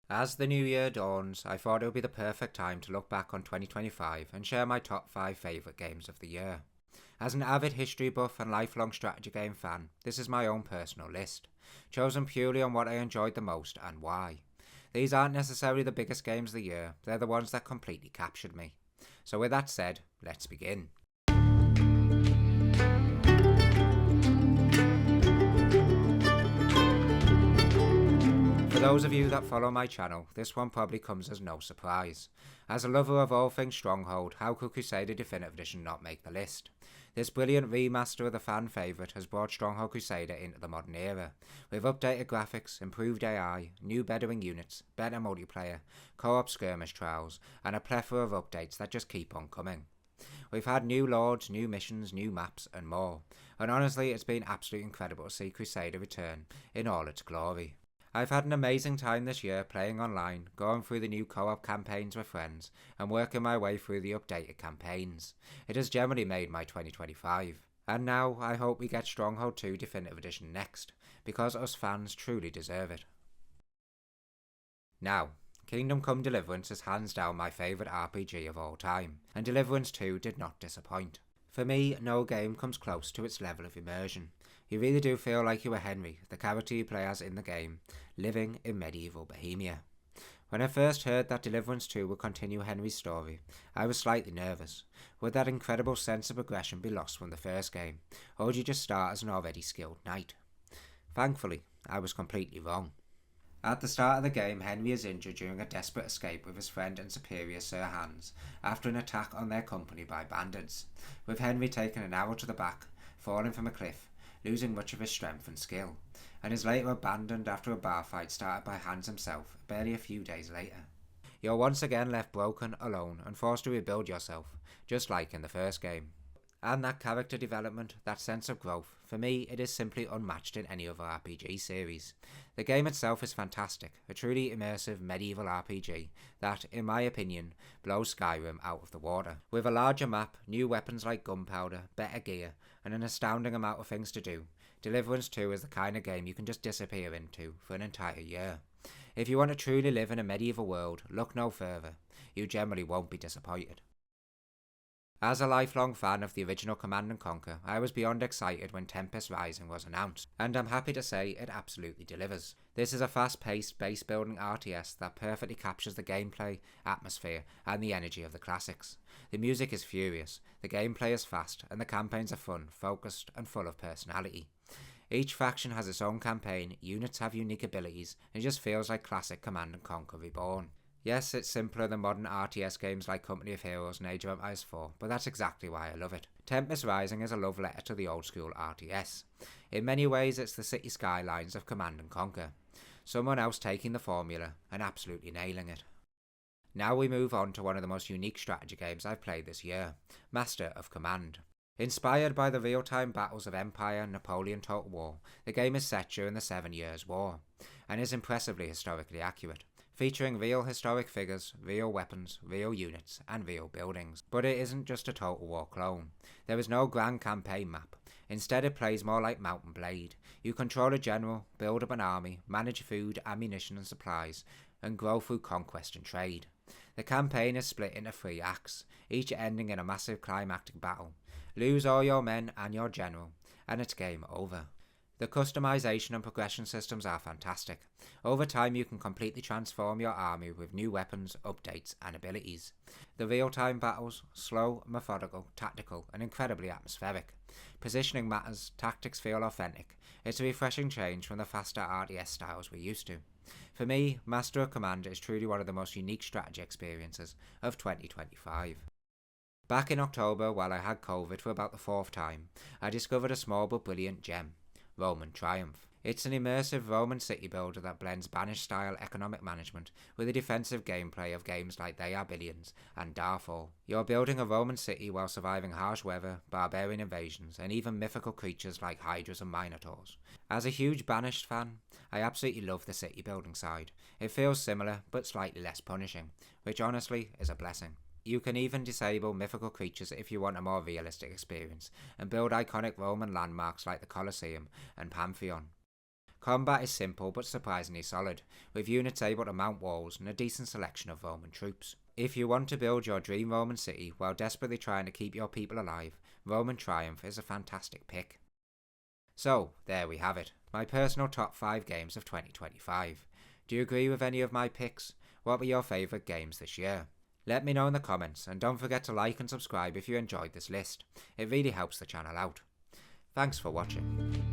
As the new year dawns, I thought it would be the perfect time to look back on 2025 and share my top 5 favourite games of the year. As an avid history buff and lifelong strategy game fan, this is my own personal list, chosen purely on what I enjoyed the most and why. These aren't necessarily the biggest games of the year, they're the ones that completely captured me. So with that said, let's begin. For those of you that follow my channel, this one probably comes as no surprise. As a lover of all things Stronghold, how could Crusader Definitive Edition not make the list? This brilliant remaster of the fan favourite has brought Stronghold Crusader into the modern era, with updated graphics, improved AI, new bettering units, better multiplayer, co-op skirmish trials, and a plethora of updates that just keep on coming. We've had new lords, new missions, new maps, and more, and honestly it's been absolutely incredible to see Crusader return in all its glory. I've had an amazing time this year playing online, going through the new co-op campaigns with friends, and working my way through the updated campaigns. It has generally made my 2025. And now I hope we get Stronghold 2 Definitive Edition next, because us fans truly deserve it. Now, Kingdom Come Deliverance is hands down my favourite RPG of all time, and Deliverance 2 did not disappoint. For me, no game comes close to its level of immersion. You really do feel like you are Henry, the character you play as in the game, living in medieval Bohemia. When I first heard that Deliverance 2 would continue Henry's story, I was slightly nervous. Would that incredible sense of progression be lost from the first game, or would you just start as an already skilled knight? Thankfully, I was completely wrong. At the start of the game, Henry is injured during a desperate escape with his friend and superior Sir Hans after an attack on their company by bandits, with Henry taking an arrow to the back, falling from a cliff, losing much of his strength and skill, and is later abandoned after a bar fight started by Hans himself barely a few days later. You're once again left broken, alone, and forced to rebuild yourself, just like in the first game. And that character development, that sense of growth, for me it is simply unmatched in any other RPG series. The game itself is fantastic, a truly immersive medieval RPG that, in my opinion, blows Skyrim out of the water. With a larger map, new weapons like gunpowder, better gear, and an astounding amount of things to do, Deliverance 2 is the kind of game you can just disappear into for an entire year. If you want to truly live in a medieval world, look no further. You generally won't be disappointed. As a lifelong fan of the original Command & Conquer, I was beyond excited when Tempest Rising was announced, and I'm happy to say it absolutely delivers. This is a fast-paced, base-building RTS that perfectly captures the gameplay, atmosphere, and the energy of the classics. The music is furious, the gameplay is fast, and the campaigns are fun, focused, and full of personality. Each faction has its own campaign, units have unique abilities, and it just feels like classic Command & Conquer Reborn. Yes, it's simpler than modern RTS games like Company of Heroes and Age of Empires 4, but that's exactly why I love it. Tempest Rising is a love letter to the old school RTS. In many ways, it's the city skylines of Command & Conquer. Someone else taking the formula and absolutely nailing it. Now we move on to one of the most unique strategy games I've played this year, Master of Command. Inspired by the real-time battles of Empire and Napoleon Total War, the game is set during the 7 Years' War, and is impressively historically accurate, featuring real historic figures, real weapons, real units, and real buildings. But it isn't just a Total War clone. There is no grand campaign map. Instead it plays more like Mount & Blade. You control a general, build up an army, manage food, ammunition and supplies, and grow through conquest and trade. The campaign is split into 3 acts, each ending in a massive climactic battle. Lose all your men and your general, and it's game over. The customization and progression systems are fantastic. Over time you can completely transform your army with new weapons, updates and abilities. The real-time battles, slow, methodical, tactical and incredibly atmospheric. Positioning matters, tactics feel authentic. It's a refreshing change from the faster RTS styles we're used to. For me, Master of Command is truly one of the most unique strategy experiences of 2025. Back in October, while I had COVID for about the 4th time, I discovered a small but brilliant gem, Roman Triumph. It's an immersive Roman city builder that blends Spanish-style economic management with the defensive gameplay of games like They Are Billions and Darfall. You're building a Roman city while surviving harsh weather, barbarian invasions, and even mythical creatures like hydras and minotaurs. As a huge Banished fan, I absolutely love the city building side. It feels similar, but slightly less punishing, which honestly is a blessing. You can even disable mythical creatures if you want a more realistic experience, and build iconic Roman landmarks like the Colosseum and Pantheon. Combat is simple but surprisingly solid, with units able to mount walls and a decent selection of Roman troops. If you want to build your dream Roman city while desperately trying to keep your people alive, Roman Triumph is a fantastic pick. So, there we have it, my personal top 5 games of 2025. Do you agree with any of my picks? What were your favourite games this year? Let me know in the comments, and don't forget to like and subscribe if you enjoyed this list. It really helps the channel out. Thanks for watching.